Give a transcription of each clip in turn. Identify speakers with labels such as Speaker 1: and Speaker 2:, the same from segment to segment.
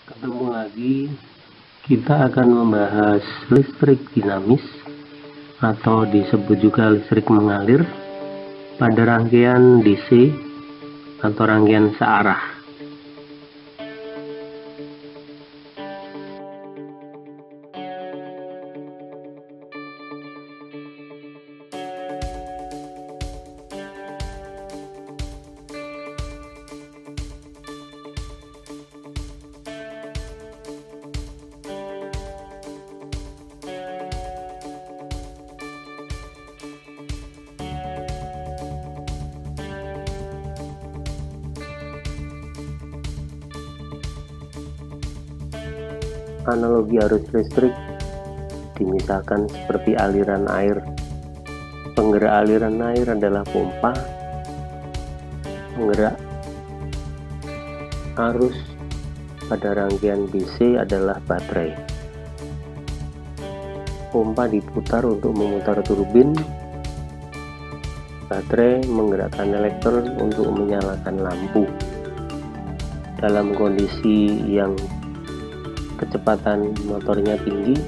Speaker 1: Ketemu lagi, kita akan membahas listrik dinamis atau disebut juga listrik mengalir pada rangkaian DC atau rangkaian searah. Analogi arus listrik dimisalkan seperti aliran air. Penggerak aliran air adalah pompa, penggerak arus pada rangkaian DC adalah baterai. Pompa diputar untuk memutar turbin, baterai menggerakkan elektron untuk menyalakan lampu. Dalam kondisi yang kecepatan motornya tinggi,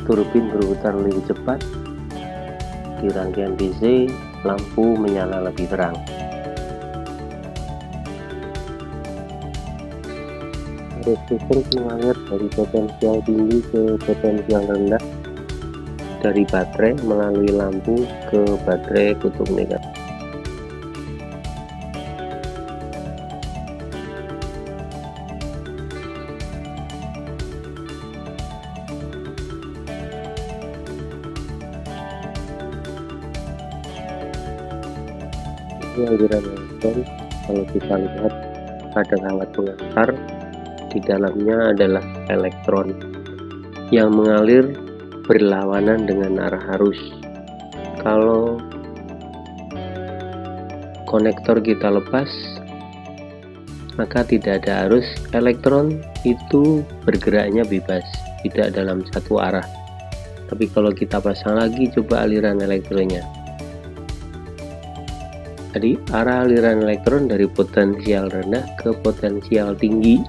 Speaker 1: turbin berputar lebih cepat. Di rangkaian DC, lampu menyala lebih terang. Arus listrik mengalir dari potensial tinggi ke potensial rendah dari baterai melalui lampu ke baterai kutub negatif. Ini aliran elektron. Kalau kita lihat pada alat pengantar, di dalamnya adalah elektron yang mengalir berlawanan dengan arah arus. Kalau konektor kita lepas, maka tidak ada arus. Elektron itu bergeraknya bebas, tidak dalam satu arah. Tapi kalau kita pasang lagi, coba aliran elektronnya. Jadi arah aliran elektron dari potensial rendah ke potensial tinggi.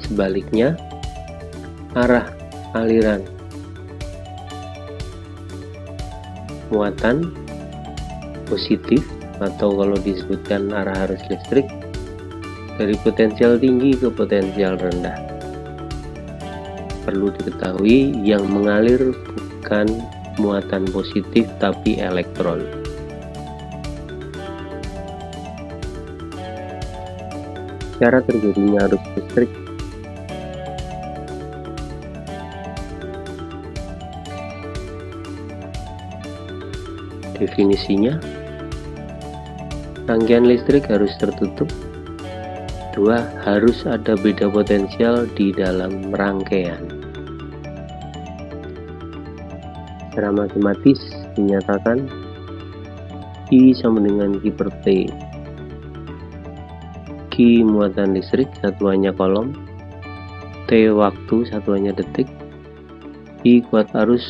Speaker 1: Sebaliknya, arah aliran muatan positif atau kalau disebutkan arah arus listrik dari potensial tinggi ke potensial rendah. Perlu diketahui yang mengalir bukan muatan positif tapi elektron. Cara terjadinya arus listrik. Definisinya, rangkaian listrik harus tertutup. 2. Harus ada beda potensial di dalam rangkaian. Secara matematis dinyatakan I sama dengan Q per T. Q muatan listrik, satuannya kolom. T waktu, satuannya detik. I kuat arus,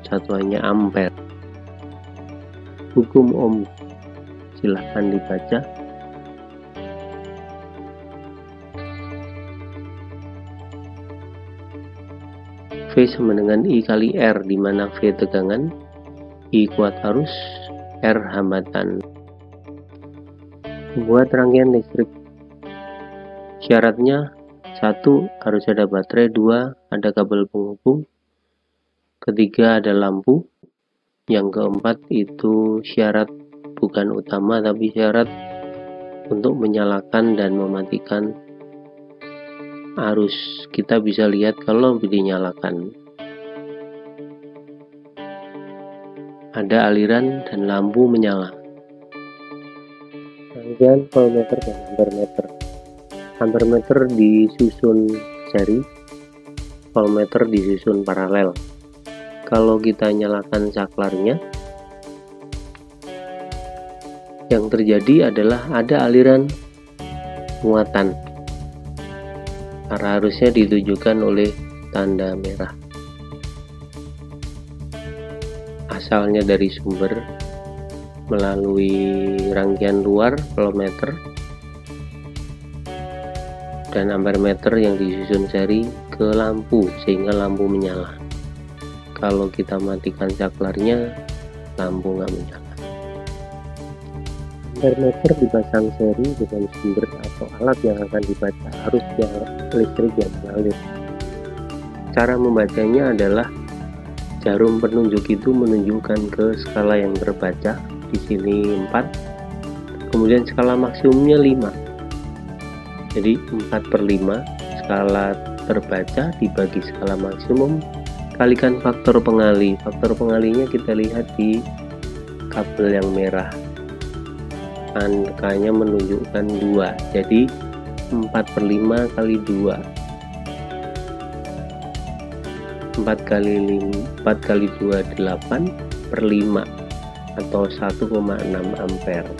Speaker 1: satuannya ampere. Hukum Ohm silahkan dibaca. V sama dengan I kali R, di mana V tegangan, I kuat arus, R hambatan. Membuat rangkaian listrik, syaratnya 1. Harus ada baterai. 2. Ada kabel penghubung. 3. Ada lampu. Yang keempat itu syarat bukan utama tapi syarat untuk menyalakan dan mematikan arus. Kita bisa lihat kalau dinyalakan ada aliran dan lampu menyala. Rangkaian voltmeter dan ampermeter. Ampermeter disusun seri, voltmeter disusun paralel. Kalau kita nyalakan saklarnya, yang terjadi adalah ada aliran muatan. Arah arusnya ditujukan oleh tanda merah. Asalnya dari sumber melalui rangkaian luar voltmeter dan ampermeter yang disusun seri ke lampu sehingga lampu menyala. Kalau kita matikan saklarnya, lampu nggak menyala. Ampermeter dipasang seri dengan sumber atau alat yang akan dibaca arus listrik yang mengalir. Cara membacanya adalah jarum penunjuk itu menunjukkan ke skala yang terbaca, di sini 4, kemudian skala maksimumnya 5. Jadi 4/5 skala terbaca dibagi skala maksimum kalikan faktor pengali. Faktor pengalinya kita lihat di kabel yang merah, angkanya menunjukkan 2, jadi 4/5 kali 2, 4 kali 2 8/5 atau 1,6 ampere.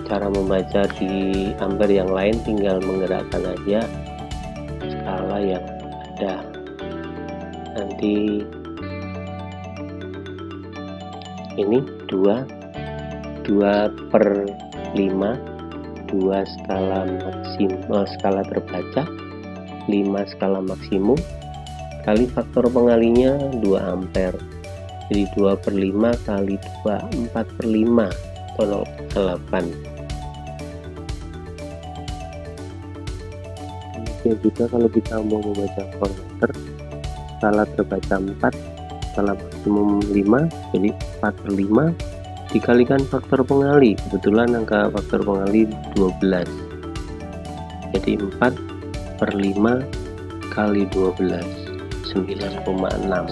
Speaker 1: Cara membaca di ampere yang lain tinggal menggerakkan aja skala yang ada. Nanti ini 2/5, 2 skala maksimum, skala terbaca, 5 skala maksimum kali faktor pengalinya 2 ampere, jadi 2/5 kali 2 4/5 atau 0,8. Demikian juga kalau kita mau membaca voltmeter, skala terbaca 4, skala maksimum 5, jadi 4/5 dikalikan faktor pengali, kebetulan angka faktor pengali 12, jadi 4/5 kali 12, 9,6.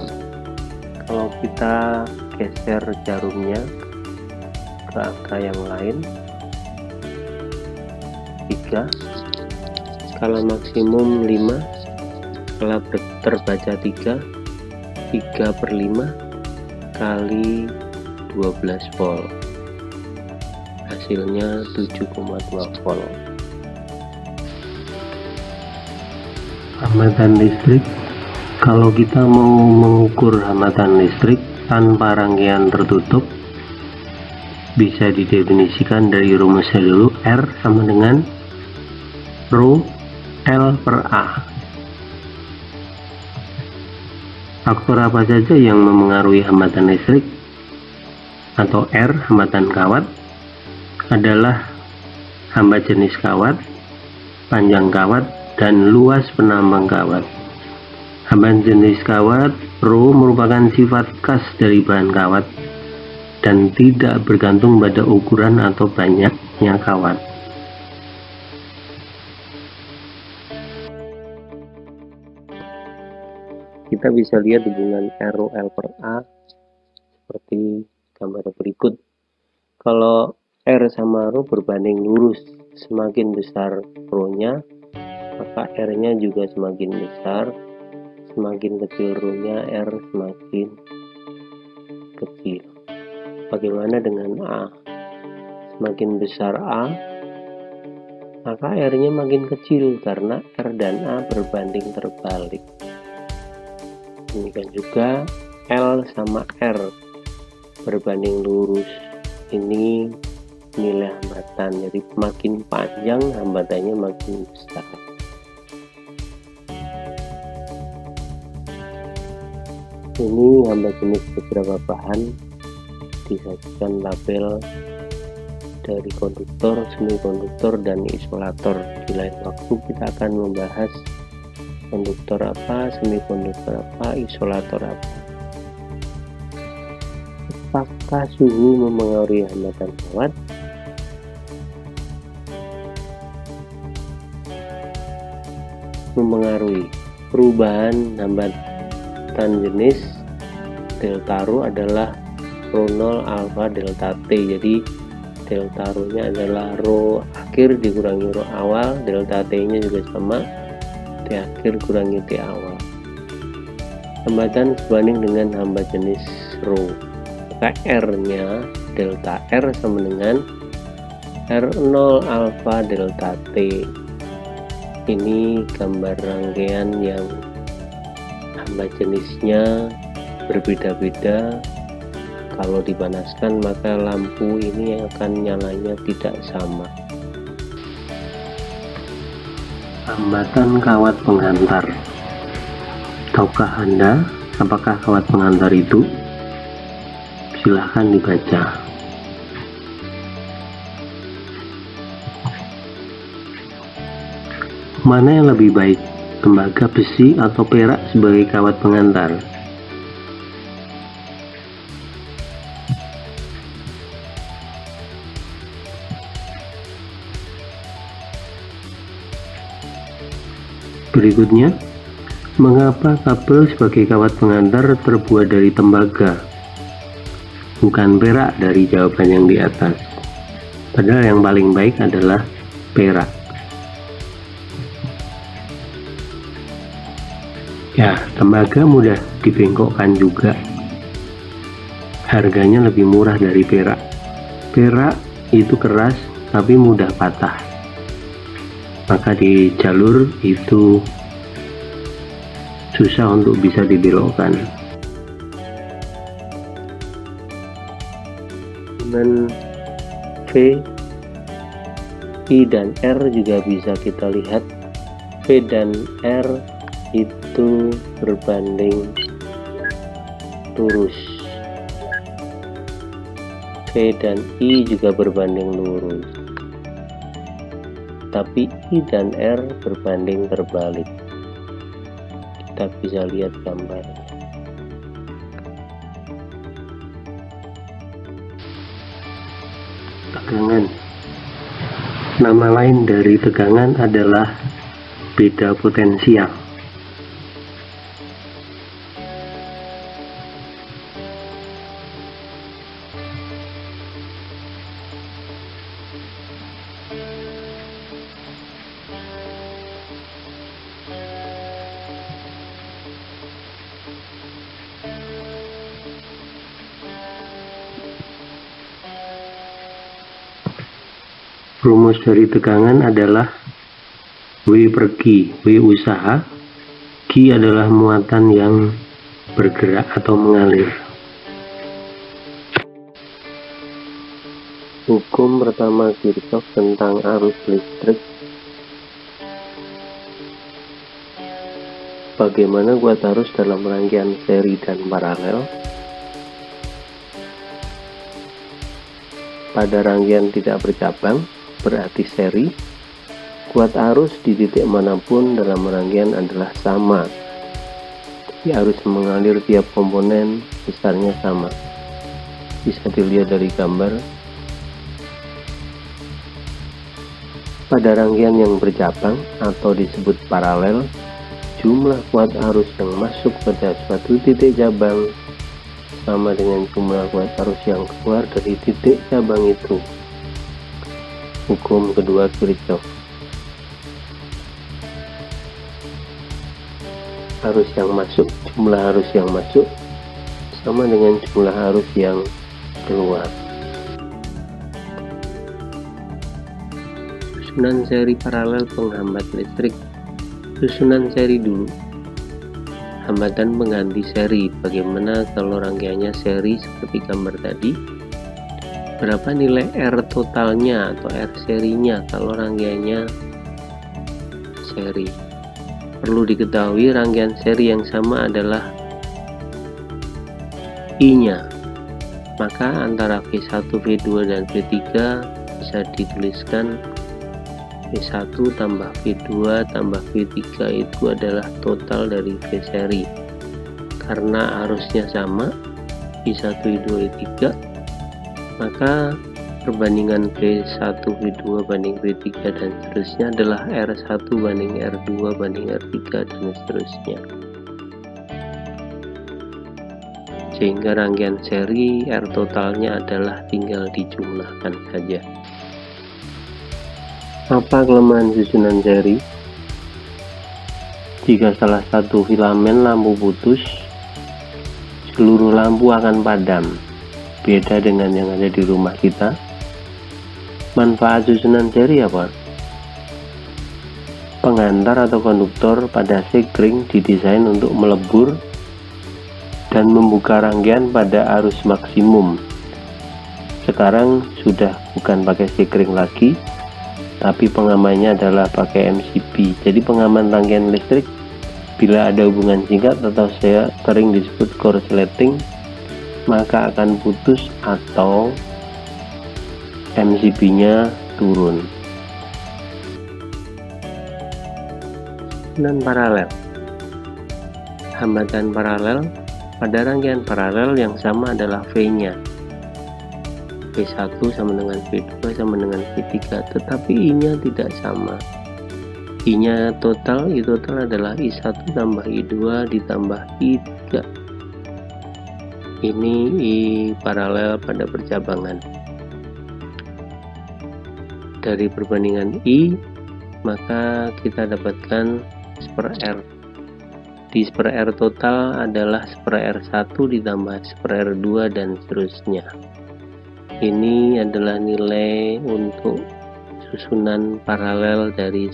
Speaker 1: Kalau kita geser jarumnya ke angka yang lain, 3, skala maksimum 5, skala terbaca 3/5 kali 12 volt, hasilnya 7,2 volt. Hambatan listrik. Kalau kita mau mengukur hambatan listrik tanpa rangkaian tertutup, bisa didefinisikan dari rumusnya dulu. R sama dengan Rho L per A. Faktor apa saja yang memengaruhi hambatan listrik atau R, hambatan kawat, adalah hambat jenis kawat, panjang kawat, dan luas penambang kawat. Hambat jenis kawat Rho merupakan sifat khas dari bahan kawat dan tidak bergantung pada ukuran atau banyaknya kawat. Kita bisa lihat hubungan Rho L per A seperti gambar berikut. Kalau R sama Rho berbanding lurus, semakin besar Rho-nya, maka R-nya juga semakin besar. Semakin kecil Rho-nya, R semakin kecil. Bagaimana dengan A? Semakin besar A, maka R-nya makin kecil karena R dan A berbanding terbalik. Demikian juga L sama R berbanding lurus. Ini nilai hambatan, jadi makin panjang hambatannya makin besar. Ini hambat jenis beberapa bahan, disajikan label dari konduktor, semikonduktor, dan isolator. Di lain waktu kita akan membahas konduktor apa, semikonduktor apa, isolator apa. Apakah suhu memengaruhi hambatan kawat? Memengaruhi. Perubahan hambatan jenis delta Rho adalah Rho 0 alfa delta T. Jadi delta Rho nya adalah Rho akhir dikurangi Rho awal, delta T nya juga sama, T akhir kurangi T awal. Hambatan sebanding dengan hambat jenis Rho, maka R nya delta R sama dengan R0 alfa delta T. Ini gambar rangkaian yang hambat jenisnya berbeda-beda. Kalau dipanaskan maka lampu ini akan nyalanya tidak sama. Hambatan kawat penghantar. Tahukah Anda apakah kawat penghantar itu? Silahkan dibaca. Mana yang lebih baik, tembaga, besi, atau perak sebagai kawat penghantar? Berikutnya, mengapa kabel sebagai kawat penghantar terbuat dari tembaga, bukan perak dari jawaban yang di atas? Padahal yang paling baik adalah perak. Ya, tembaga mudah dibengkokkan juga. Harganya lebih murah dari perak. Perak itu keras tapi mudah patah. Maka di jalur itu susah untuk bisa dibelokkan. Dengan V, I, dan R juga bisa kita lihat. V dan R itu berbanding lurus. V dan I juga berbanding lurus. Tapi I dan R berbanding terbalik. Kita bisa lihat gambarnya. Tegangan. Nama lain dari tegangan adalah beda potensial. Rumus dari tegangan adalah W per G. W usaha, G adalah muatan yang bergerak atau mengalir. Hukum pertama Kirchhoff tentang arus listrik. Bagaimana kuat arus dalam rangkaian seri dan paralel? Pada rangkaian tidak bercabang, berarti seri, kuat arus di titik manapun dalam rangkaian adalah sama. Arus mengalir tiap komponen besarnya sama. Bisa dilihat dari gambar. Pada rangkaian yang bercabang atau disebut paralel, jumlah kuat arus yang masuk pada suatu titik cabang sama dengan jumlah kuat arus yang keluar dari titik cabang itu. Hukum kedua Kirchhoff. Arus yang masuk, jumlah arus yang masuk sama dengan jumlah arus yang keluar. Susunan seri paralel penghambat listrik. Susunan seri dulu. Hambatan pengganti seri. Bagaimana kalau rangkaiannya seri seperti gambar tadi? Berapa nilai R totalnya atau R serinya kalau rangkaiannya seri? Perlu diketahui rangkaian seri yang sama adalah I-nya. Maka antara V1, V2, dan V3 bisa dituliskan V1 tambah V2 tambah V3 itu adalah total dari V seri. Karena arusnya sama, V1, V2, V3, maka perbandingan V1, V2 banding V3 dan seterusnya adalah R1 banding R2 banding R3 dan seterusnya. Sehingga rangkaian seri R totalnya adalah tinggal dijumlahkan saja. Apa kelemahan susunan seri? Jika salah satu filamen lampu putus, seluruh lampu akan padam. Beda dengan yang ada di rumah kita. Manfaat susunan seri apa? Penghantar atau konduktor pada sekring didesain untuk melebur dan membuka rangkaian pada arus maksimum. Sekarang sudah bukan pakai sekring lagi, tapi pengamannya adalah pakai MCB. Jadi pengaman rangkaian listrik bila ada hubungan singkat atau sering disebut korsleting, maka akan putus atau MCB-nya turun. Dan paralel. Hambatan paralel pada rangkaian paralel yang sama adalah V-nya. V1 sama dengan V2 sama dengan V3, tetapi I-nya tidak sama. I-nya total adalah I1 tambah I2 ditambah I3. Ini I paralel pada percabangan. Dari perbandingan I, maka kita dapatkan seper R. Di seper R total adalah seper R1 ditambah seper R2 dan seterusnya. Ini adalah nilai untuk susunan paralel dari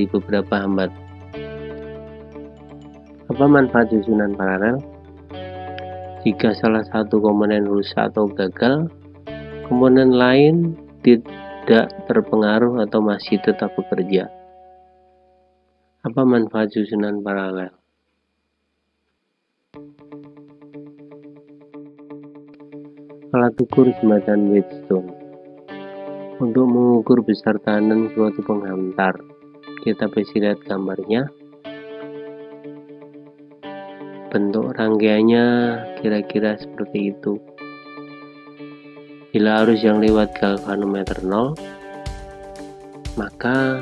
Speaker 1: beberapa hambat. Apa manfaat susunan paralel? Jika salah satu komponen rusak atau gagal, komponen lain tidak terpengaruh atau masih tetap bekerja. Apa manfaat susunan paralel? Alat ukur jembatan Wheatstone. Untuk mengukur besar tahanan suatu penghantar, kita bisa lihat gambarnya. Bentuk rangkaiannya kira-kira seperti itu. Bila arus yang lewat galvanometer 0, maka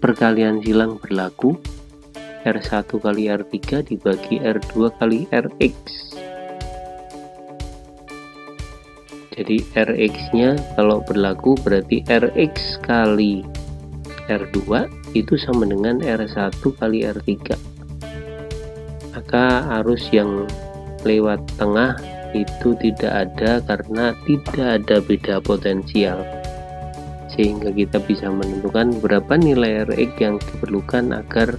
Speaker 1: perkalian silang berlaku. R1 kali R3 dibagi R2 kali Rx. Jadi Rx nya kalau berlaku berarti Rx kali R2 itu sama dengan R1 kali R3. Maka arus yang lewat tengah itu tidak ada karena tidak ada beda potensial, sehingga kita bisa menentukan berapa nilai Rx yang diperlukan agar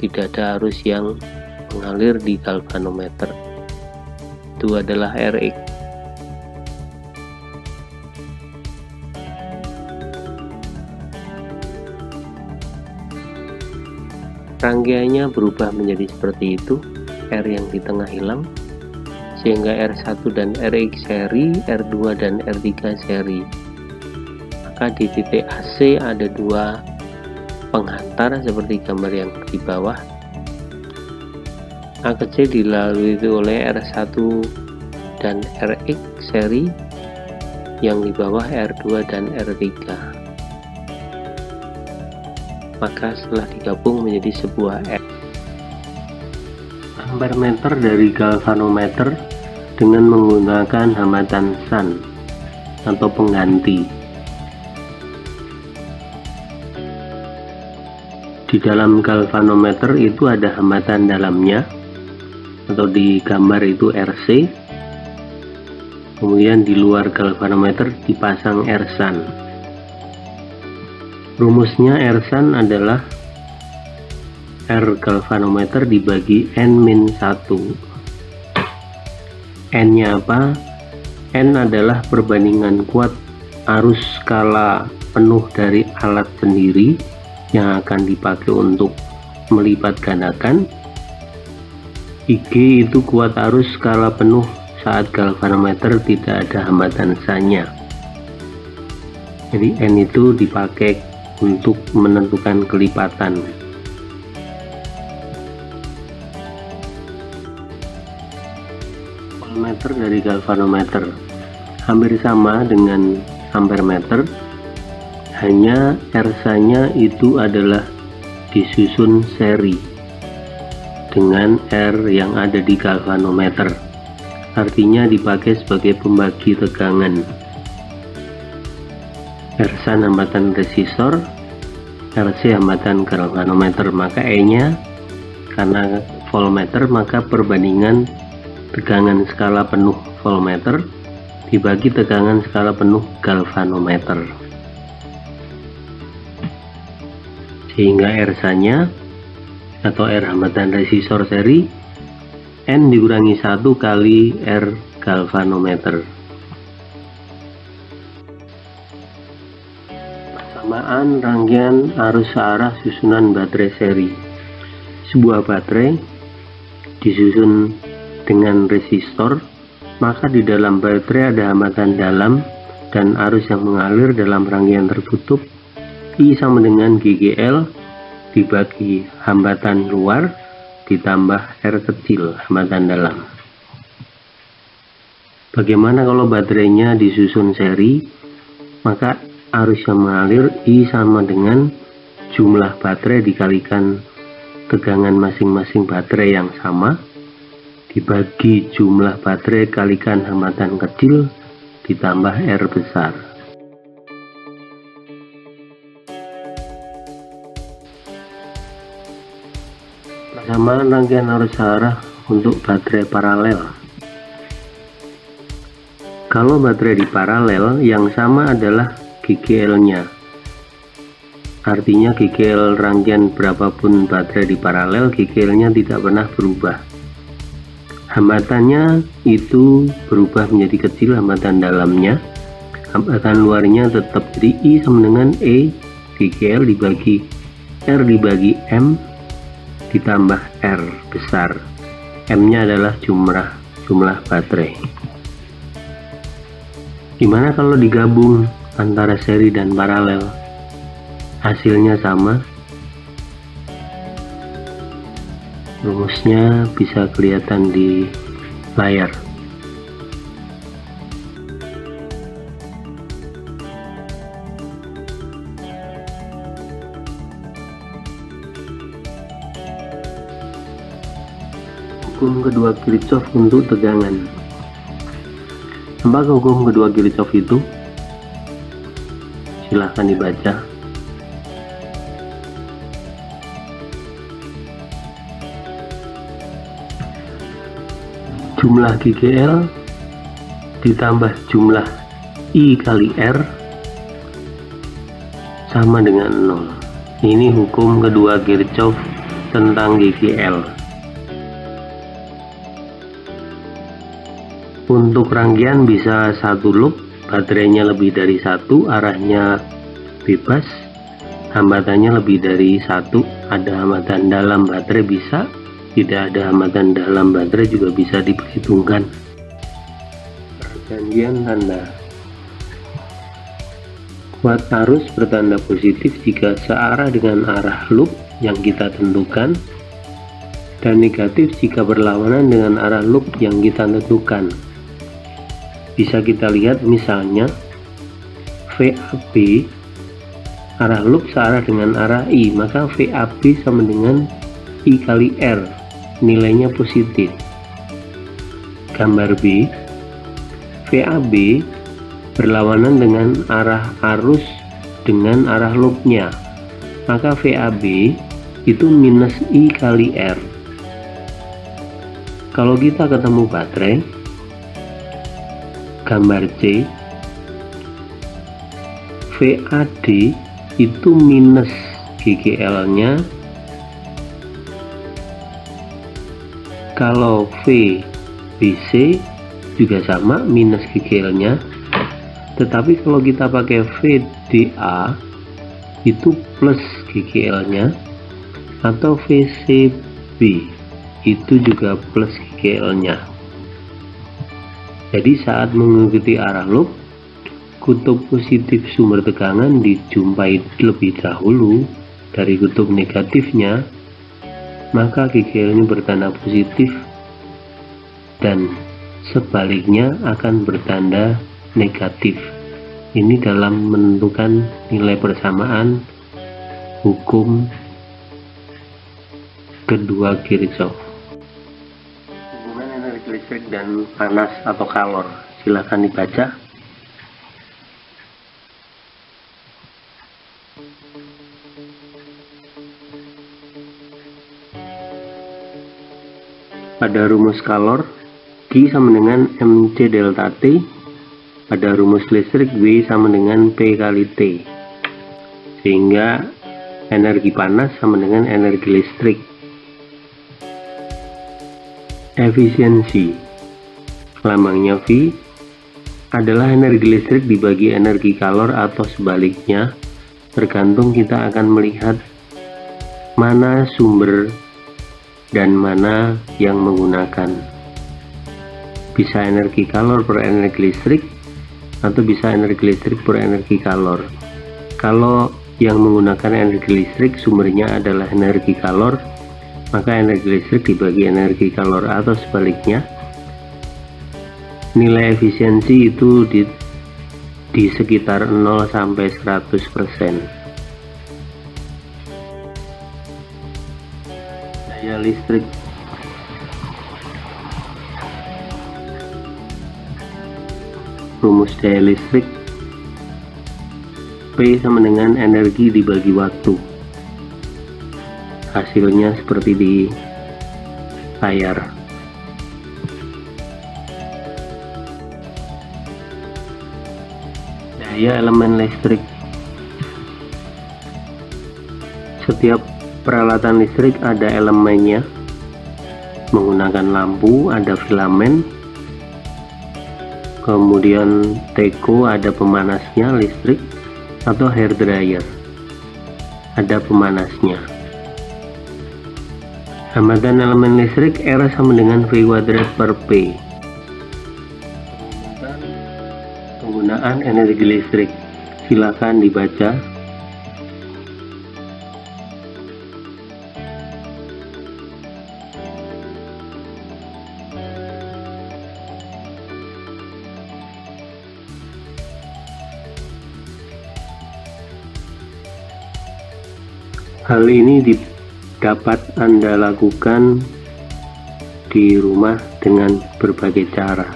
Speaker 1: tidak ada arus yang mengalir di galvanometer. Itu adalah Rx. Rangkaiannya berubah menjadi seperti itu. R yang di tengah hilang, sehingga R1 dan Rx seri, R2 dan R3 seri. Maka di titik AC ada dua penghantar seperti gambar yang di bawah. AKC dilalui oleh R1 dan Rx seri, yang di bawah R2 dan R3. Maka setelah digabung menjadi sebuah F. Ampermeter dari galvanometer dengan menggunakan hambatan shunt atau pengganti. Di dalam galvanometer itu ada hambatan dalamnya, atau di gambar itu RC. Kemudian di luar galvanometer dipasang R shunt. Rumusnya R shunt adalah R galvanometer dibagi N-1. N-nya apa? N adalah perbandingan kuat arus skala penuh dari alat sendiri yang akan dipakai untuk melipat gandakan. IG itu kuat arus skala penuh saat galvanometer tidak ada hambatan shunt-nya. Jadi N itu dipakai untuk menentukan kelipatan. Voltmeter dari galvanometer hampir sama dengan ampermeter, hanya R-nya itu adalah disusun seri dengan R yang ada di galvanometer, artinya dipakai sebagai pembagi tegangan. R-shunt hambatan resistor, RC hambatan galvanometer. Maka E-nya karena voltmeter, maka perbandingan tegangan skala penuh voltmeter dibagi tegangan skala penuh galvanometer, sehingga R-nya atau R hambatan resistor seri N dikurangi 1 kali R galvanometer. Persamaan rangkaian arus searah susunan baterai seri. Sebuah baterai disusun dengan resistor, maka di dalam baterai ada hambatan dalam dan arus yang mengalir dalam rangkaian tertutup. I sama dengan GGL dibagi hambatan luar ditambah R kecil hambatan dalam. Bagaimana kalau baterainya disusun seri? Maka arus yang mengalir I sama dengan jumlah baterai dikalikan tegangan masing-masing baterai yang sama dibagi jumlah baterai kalikan hambatan kecil ditambah R besar. Persamaan rangkaian arus searah untuk baterai paralel. Kalau baterai di paralel, yang sama adalah GGL-nya. Artinya GGL rangkaian berapapun baterai di paralel, GGL-nya tidak pernah berubah. Hambatannya itu berubah menjadi kecil hambatan dalamnya. Hambatan luarnya tetap, jadi I sama dengan E GGL dibagi R dibagi M ditambah R besar. M-nya adalah jumlah baterai. Gimana kalau digabung antara seri dan paralel? Hasilnya sama. Rumusnya bisa kelihatan di layar. Hukum kedua Kirchhoff untuk tegangan. Apakah hukum kedua Kirchhoff itu? Silahkan dibaca. Jumlah GGL ditambah jumlah I kali R sama dengan 0. Ini hukum kedua Kirchhoff tentang GGL. Untuk rangkaian bisa satu loop, baterainya lebih dari satu, arahnya bebas, hambatannya lebih dari satu, ada hambatan dalam baterai bisa, tidak ada hambatan dalam baterai juga bisa diperhitungkan. Pergantian tanda. Kuat arus bertanda positif jika searah dengan arah loop yang kita tentukan, dan negatif jika berlawanan dengan arah loop yang kita tentukan. Bisa kita lihat misalnya VAB, arah loop searah dengan arah I, maka VAB sama dengan I kali R, nilainya positif. Gambar B, VAB berlawanan dengan arah arus dengan arah loopnya, maka VAB itu minus I kali R. Kalau kita ketemu baterai, gambar C, VAD itu minus GGL-nya. Kalau VBC juga sama, minus GGL-nya. Tetapi kalau kita pakai VDA itu plus GGL-nya, atau VCB itu juga plus GGL-nya. Jadi saat mengikuti arah loop, kutub positif sumber tegangan dijumpai lebih dahulu dari kutub negatifnya, maka GGL-nya bertanda positif dan sebaliknya akan bertanda negatif. Ini dalam menentukan nilai persamaan hukum kedua Kirchhoff. Listrik dan panas atau kalor, silahkan dibaca. Pada rumus kalor, Q sama dengan MC delta T. Pada rumus listrik, W sama dengan P kali T. Sehingga energi panas sama dengan energi listrik. Efisiensi, lambangnya V, adalah energi listrik dibagi energi kalor atau sebaliknya tergantung kita akan melihat mana sumber dan mana yang menggunakan. Bisa energi kalor per energi listrik atau bisa energi listrik per energi kalor. Kalau yang menggunakan energi listrik sumbernya adalah energi kalor, maka energi listrik dibagi energi kalor, atau sebaliknya nilai efisiensi itu di sekitar 0 sampai 100%. Daya listrik. Rumus daya listrik P sama dengan energi dibagi waktu. Hasilnya seperti di layar. Daya elemen listrik. Setiap peralatan listrik ada elemennya. Menggunakan lampu ada filamen, kemudian teko ada pemanasnya listrik, atau hair dryer ada pemanasnya. Hambatan elemen listrik R sama dengan V kuadrat per P. Penggunaan energi listrik, silakan dibaca. Hal ini dapat Anda lakukan di rumah dengan berbagai cara.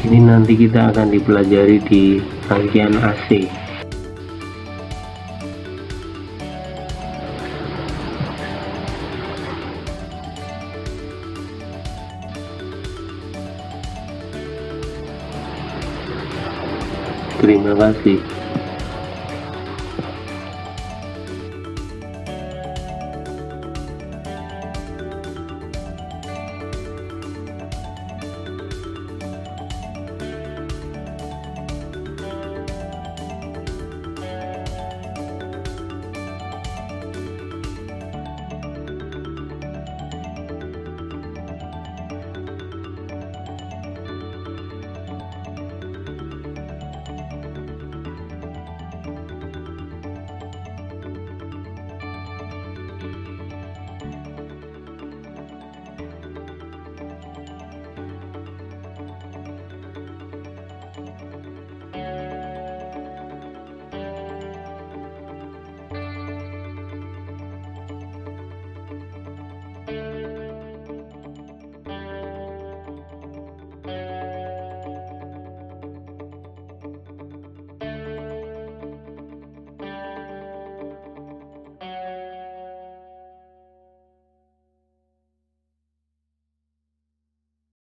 Speaker 1: Ini nanti kita akan dipelajari di rangkaian AC. Terima kasih.